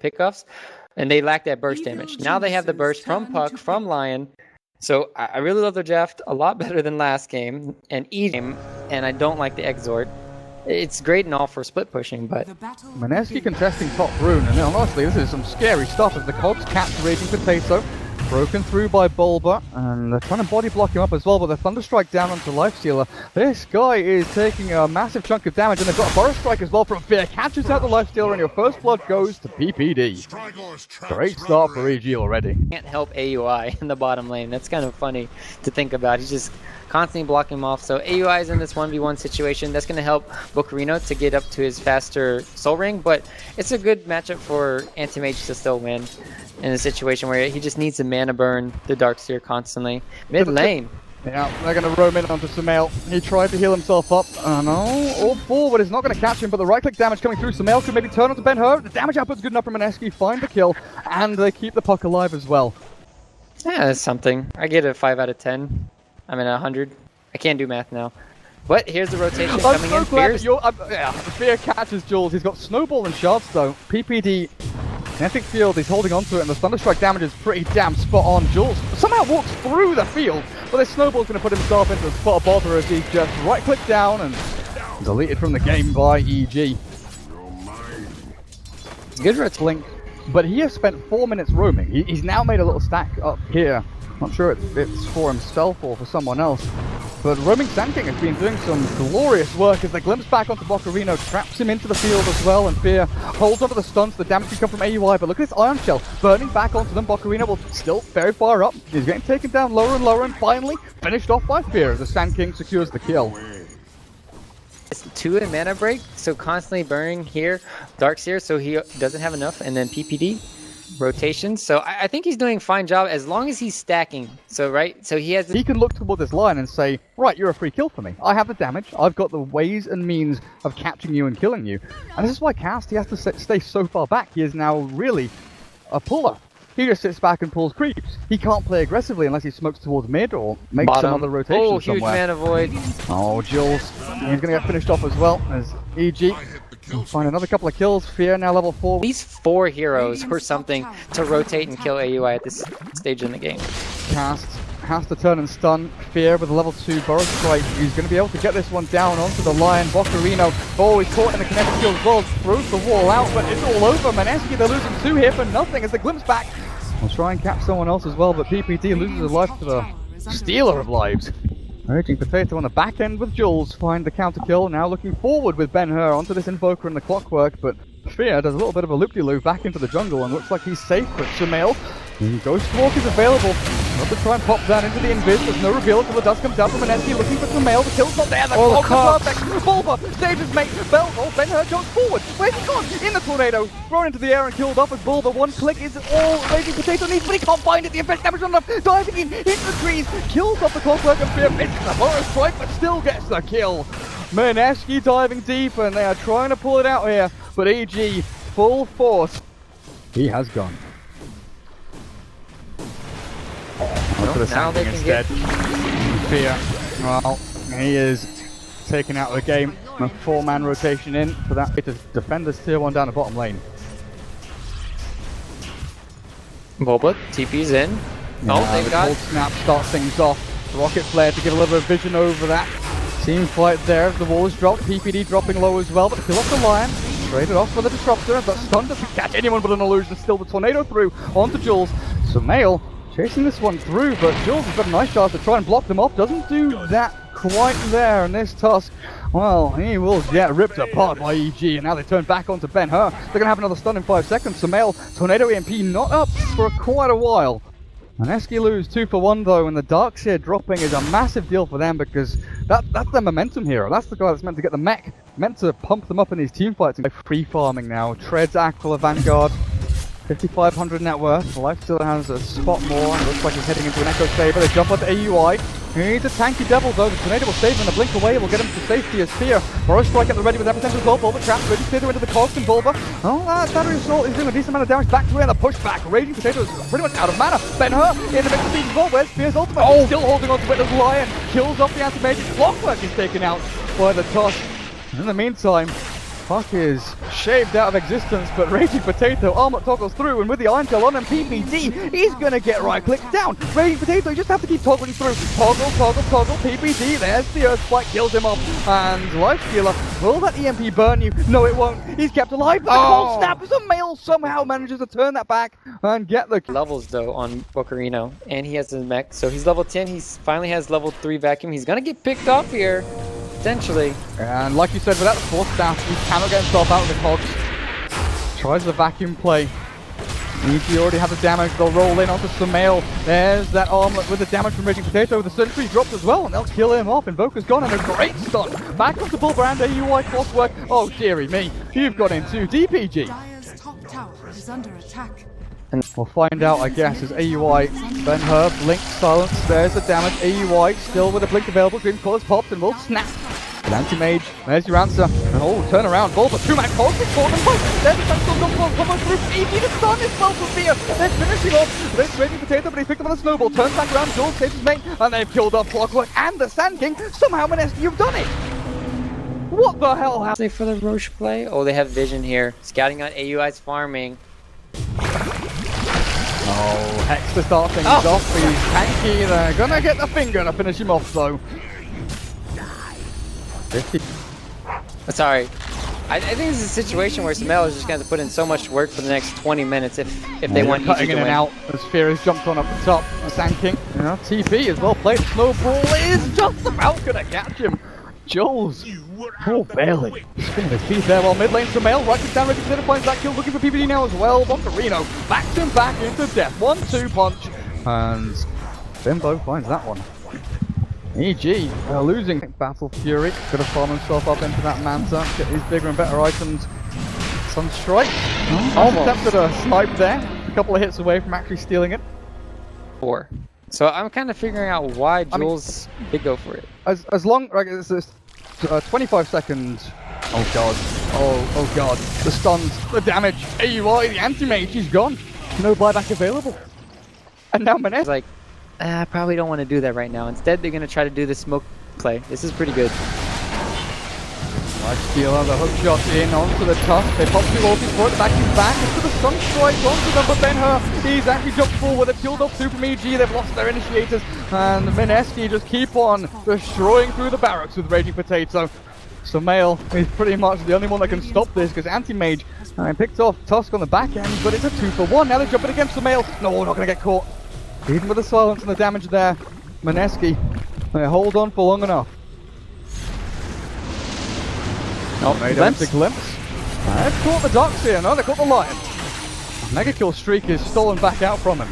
pickoffs, and they lack that burst damage. Now they have the burst from Puck, from Lion. So I really love their draft, a lot better than last game and game, and I don't like the Exort. It's great and all for split pushing, but... Mineski contesting top rune, and honestly, this is some scary stuff as the Cogs catch Raging Potato. Broken through by Bulba, and they're trying to body block him up as well, but the Thunderstrike down onto Lifestealer. This guy is taking a massive chunk of damage, and they've got a Burst Strike as well from Fear. Catches out the Lifestealer, and your first blood goes to PPD. Great start for EG already. Can't help AUI in the bottom lane. That's kind of funny to think about. He's just constantly blocking him off. So AUI is in this 1v1 situation. That's going to help Bocarino to get up to his faster Soul Ring, but it's a good matchup for Anti-Mage to still win in a situation where he just needs to mana burn the Darkseer constantly. Mid lane. Yeah, they're going to roam in onto Sumail. He tried to heal himself up. No, all forward is not going to catch him, but the right-click damage coming through. Sumail could maybe turn onto Ben-Hur. The damage output's good enough for Mineski. Find the kill, and they keep the puck alive as well. Yeah, that's something. I get a 5 out of 10. I'm at 100. I can't do math now. But here's the rotation coming in. Fear catches Jules. He's got Snowball and Shards though. PPD, Kinetic Field, he's holding on to it, and the Thunderstrike damage is pretty damn spot on. Jules somehow walks through the field, but this Snowball's going to put himself into a spot of bother as he just right-click down and deleted from the game by EG. Good for its Link, but he has spent 4 minutes roaming. He's now made a little stack up here. Not sure it's for himself or for someone else. But Roaming Sand King has been doing some glorious work as they glimpse back onto Bocarino, traps him into the field as well, and Fear holds onto the stuns. The damage can come from AUI, but look at this Iron Shell burning back onto them. Bocarino will still very far up. He's getting taken down lower and lower, and finally finished off by Fear as the Sand King secures the kill. It's 2 in mana break, so constantly burning here. Darkseer, so he doesn't have enough, and then PPD. Rotations, so I think he's doing a fine job as long as he's stacking. So so he can look toward this line and say, right, you're a free kill for me. I have the damage, I've got the ways and means of catching you and killing you. And this is why Cast, he has to stay so far back. He is now really a puller. He just sits back and pulls creeps. He can't play aggressively unless he smokes towards mid or makes some other rotation somewhere. Huge mana void. Oh, Jules, he's going to get finished off as well as EG. Find another couple of kills. Fear now level 4. These 4 heroes or something to rotate and kill AUI at this stage in the game. Cast has to turn and stun Fear with a level 2 Burrow Strike. He's going to be able to get this one down onto the Lion. Bocarino, he's caught in the kinetic field as well. Throws the wall out, but it's all over. Mineski, they're losing 2 here for nothing as they glimpse back. We'll try and catch someone else as well, but PPD loses his life to the stealer of lives. Raging Potato on the back end with Jules, find the counter kill, now looking forward with Ben-Hur onto this Invoker and the Clockwork, but Fear does a little bit of a loop-de-loop back into the jungle and looks like he's safe, but Sumail, Ghost Walk is available. Not to try and pop down into the invis, there's no reveal until the dust comes down from Mineski looking for Sumail, the kill's not there, the clock is perfect, Bulba saves his mate, Ben-Hur jumps forward, where's he gone? In the tornado, thrown into the air and killed off as Bulba, one click is all Raging Potato needs, but he can't find it, the effect damage not enough, diving in, into the trees, kills off the Clockwork and Fear misses the Burrow Strike, but still gets the kill. Mineski diving deep and they are trying to pull it out here, but EG, full force, he has gone. Now they can instead. Fear, well, he is taken out of the game. A 4-man rotation in for that to defend this tier 1 down the bottom lane. Bulba, TP's in. They got Cold Snap starts things off. Rocket Flare to get a little bit of vision over that. Team fight there, the wall is dropped, PPD dropping low as well, but kill off the Lion. Traded off for the Disruptor, but Stun doesn't catch anyone but an illusion. Still the Tornado through onto Jules. Sumail chasing this one through, but Jules has got a nice chance to try and block them off. Doesn't do that quite there, and this Tusk, well, he will get ripped apart by EG, and now they turn back onto Ben-Hur. They're going to have another stun in 5 seconds. Sumail, Tornado EMP not up for quite a while. Mineski lose 2 for 1 though, and the Darkseer dropping is a massive deal for them because that's their momentum hero. That's the guy that's meant to get the mech, meant to pump them up in these team fights. And free farming now. Treads Aquila Vanguard, 5,500 net worth. Lifestealer has a spot more. Looks like he's heading into an Echo Saber. They jump onto AUI. He's a tanky devil though. The Tornado will save him in a blink away. Will get him to safety as Fear. Burrow Strike at the ready with everything as well. Bulba traps. Raging Potato into the Cogs and Bulba. Oh, that Battery Assault is doing a decent amount of damage back to where the pushback. Raging Potato is pretty much out of mana. Ben-Hur in the mix of these as well. Where's Fear's ultimate? Still holding on to it as Lion. Kills off the Anti-Mage. Clockwork is taken out by the toss. In the meantime, Puck is shaved out of existence, but Raging Potato, Armor toggles through, and with the Iron Tail on and PPD, he's gonna get right-clicked down. Raging Potato, you just have to keep toggling through. Toggle, toggle, toggle, PPD, there's the Earth Spike, kills him off. And Lifestealer, will that EMP burn you? No, it won't. He's kept alive, but the cold snap as a male somehow manages to turn that back and get the levels though on Bocarino, and he has his mech, so he's level 10. He finally has level 3 vacuum. He's gonna get picked off here, potentially. And like you said, without the force staff, he cannot get himself out of the cogs. Tries the vacuum play. EG already has the damage. They'll roll in onto Sumail. There's that armlet with the damage from Raging Potato. The sentry drops as well, and they'll kill him off. Invoker's gone, and a great stun. Back onto Bullbrand, AUI crosswork. Oh, dearie me. You've got into DPG. Dire's top tower is under attack. And we'll find out, I guess, as AUI, Ben-Hur, Blink, Silence, there's the damage. AUI still with a Blink available. Green Colors popped and will snap. Anti-Mage, there's your answer. Oh, turn around, Volva, 2-man cosmic for them both. There's the Sentinel Gunpowder coming through. EP the stun is well for Fear. They're finishing off this Raging Potato, but he picked up on a snowball. Turns back around, Jules saves his mate, and they've killed off Clockwork and the Sand King. Somehow, Mineski, you've done it. What the hell happened? For the Roche play? Oh, they have vision here. Scouting on AUI's farming. Oh, Hex to start things off. He's tanky. They're gonna get the finger to finish him off, though. 50. Sorry. I think this is a situation where Sumail is just going to put in so much work for the next 20 minutes if they want EG cutting to in win. and out as Fear has jumped on up the top. The Sand King, TP is well played. Snowball is just about gonna catch him. Jules, oh barely. Spinning his feet there while mid lane Sumail right down, ready to finds that kill, looking for PPD now as well. Bocarino backs him back into death. 1-2 punch, and Bimbo finds that one. EG losing Battle Fury, could have farmed himself up into that Manta, get these bigger and better items. Sunstrike, almost attempted a snipe there, a couple of hits away from actually stealing it. 4. So I'm kind of figuring out why Jules did go for it. As long, like, it's 25 seconds. Oh god, oh god, the stuns, the damage, AUI, the anti-mage, he's gone. No buyback available. And now Mineski. Like, I probably don't want to do that right now. Instead, they're going to try to do the smoke play. This is pretty good. Lifestealer, the hook shot in onto the tusk. They pop 2 ultis for it, back into the Sunstrike onto them, but Ben-Hur, he's actually jumped forward. They've killed off Super EG, they've lost their initiators, and Mineski just keep on destroying through the barracks with Raging Potato. Sumail is pretty much the only one that can stop this, because Anti-Mage picked off Tusk on the back end, but it's a 2-for-1. Now they're jumping against Sumail. No, not going to get caught. Even with the silence and the damage there, Mineski, they hold on for long enough. Oh, Glimpse. They've caught the Ducks here, no, they caught the Lion. Mega kill streak is stolen back out from him.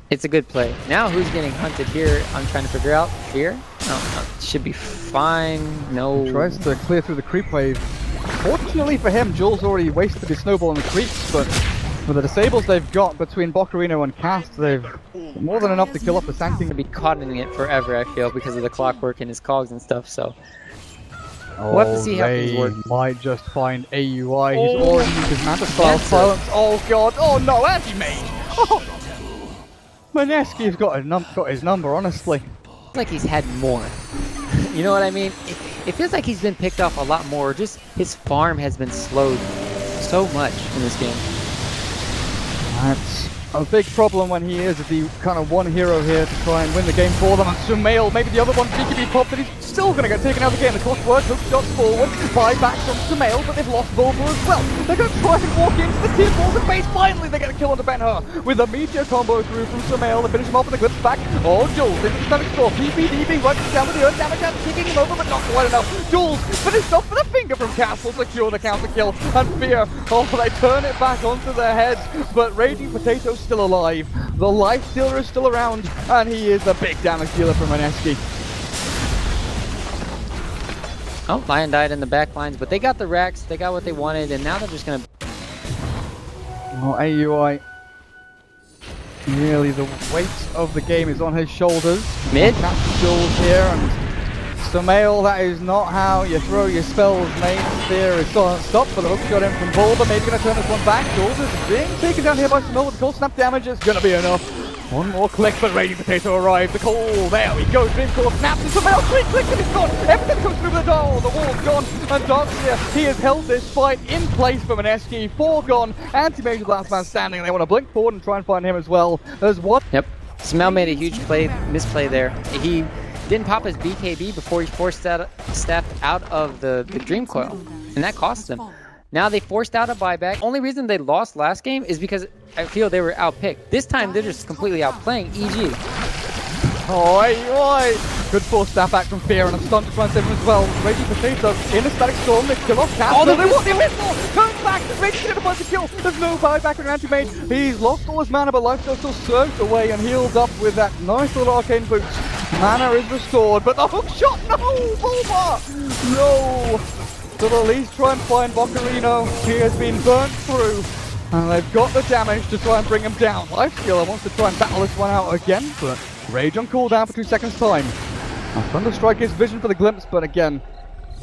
It's a good play. Now who's getting hunted here? I'm trying to figure out. Fear? No, should be fine. No. He tries to clear through the creep wave. Fortunately for him, Jules already wasted his snowball on the creeps, but with the disables they've got between Bocarino and Cast, they've more than enough to kill off the Sand King. Be caught in it forever, I feel, because of the clockwork and his cogs and stuff, so we'll have to see how things work. Might just find AUI. He's already used his Manta style silence. Oh god, oh no, anti-mage! Oh. Mineski's got his number, honestly. It's like he's had more. You know what I mean? It feels like he's been picked off a lot more. Just his farm has been slowed so much in this game. That's a big problem when he is the kind of one hero here to try and win the game for them. And Sumail, maybe the other one, BKB popped, but he's still going to get taken out of the game. The crossword, hook shots forward, buyback from Sumail, but they've lost Volva as well. They're going to try and walk into the tier 4 base. Finally, they get a kill onto Ben-Hur with a meteor combo through from Sumail. They finish him off with a glimpse back. Oh, Jules into the stomach score. PPD being right down with the earth damage and kicking him over, but not quite enough. Jules finished off with a finger from Castle, secure the counter kill. And Fear, they turn it back onto their heads, but Raging Potato's still alive. The Lifestealer is still around, and he is a big damage dealer for Mineski. Oh, Lion died in the back lines, but they got the racks, they got what they wanted, and now they're just gonna... Well, AUI, really the weight of the game is on his shoulders. Mid? Captain Jules here, and Sumail, that is not how you throw your spells, mate. Fear is stopped, but the hook shot in from Volva, maybe going to turn this one back. Jules is being taken down here by Sumail with the cold snap damage. It's going to be enough. One more click, but Raging Potato arrives. The call, there we go. Dream Core snaps into Mel. 3 clicks and it's gone. Everything comes through the door. The wall's gone. And Darkseer, he has held this fight in place for Mineski. 4 gone. Anti-Mage last man standing. They want to blink forward and try and find him as well. There's one. Yep. Smell made a huge misplay there. He didn't pop his BKB before he forced that step out of the Dream Coil, and that cost him. Now they forced out a buyback. Only reason they lost last game is because I feel they were outpicked. This time they're just completely outplaying EG. Oi. Good force snap back from Fear and a stun to try and save him as well. Raging Potato in the static storm. They kill off Cat. Oh, they want the whistle! Comes back. Raging Potato finds the kill. There's no buyback on Anti-Mage. He's lost all his mana, but Lifesteal still surged away and healed up with that nice little arcane boots. Mana is restored, but the hook shot, no! Bulma! No! They'll at least try and find Bocarino. He has been burnt through, and they've got the damage to try and bring him down. Lifestealer wants to try and battle this one out again, but Rage on cooldown for 2 seconds time. Thunderstrike is vision for the glimpse, but again,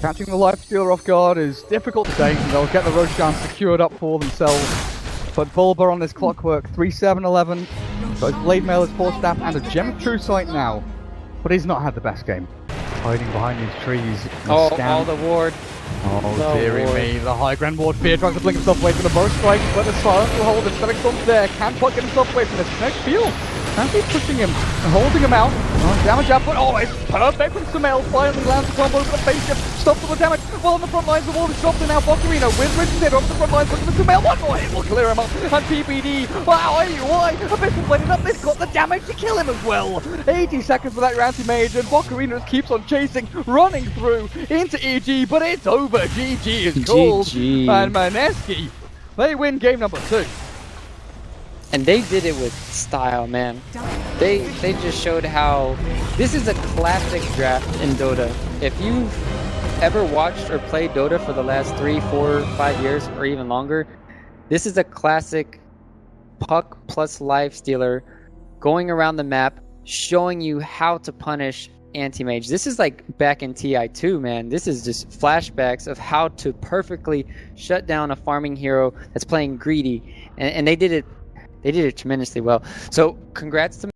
catching the Lifestealer off guard is difficult today, and they'll get the Roshan secured up for themselves. But Bulba on this clockwork, 3-7-11. Got his Blade Mail, his Force Staff, and a Gem of True Sight now. But he's not had the best game. Hiding behind these trees. All the ward. Oh, dearie me. The high ground ward. Fear tries to blink himself away from the burst strike, but the silence will hold him. Static Storm's there. Can't quite get himself away from this next field. And he's pushing him and holding him out. Damage output. Oh, it's perfect from Sumail. Finally lands the combo with the face shift. Stops all the damage. Well, on the front lines, the wall is dropped, and now Bocarino with Richard over the front lines. Looking for Sumail. One more hit will clear him up. And PPD. Wow, why? Abyssal playing up. They've got the damage to kill him as well. 80 seconds for that Anti-Mage, and Bocarino just keeps on chasing, running through into EG, but it's over. GG is called. GG. And Mineski, they win game number 2. And they did it with style, man. They just showed how this is a classic draft in Dota. If you've ever watched or played Dota for the last 3, 4, 5 years or even longer, this is a classic puck plus life stealer going around the map, showing you how to punish Anti-Mage. This is like back in TI2, man. This is just flashbacks of how to perfectly shut down a farming hero that's playing greedy, and they did it tremendously well. So congrats to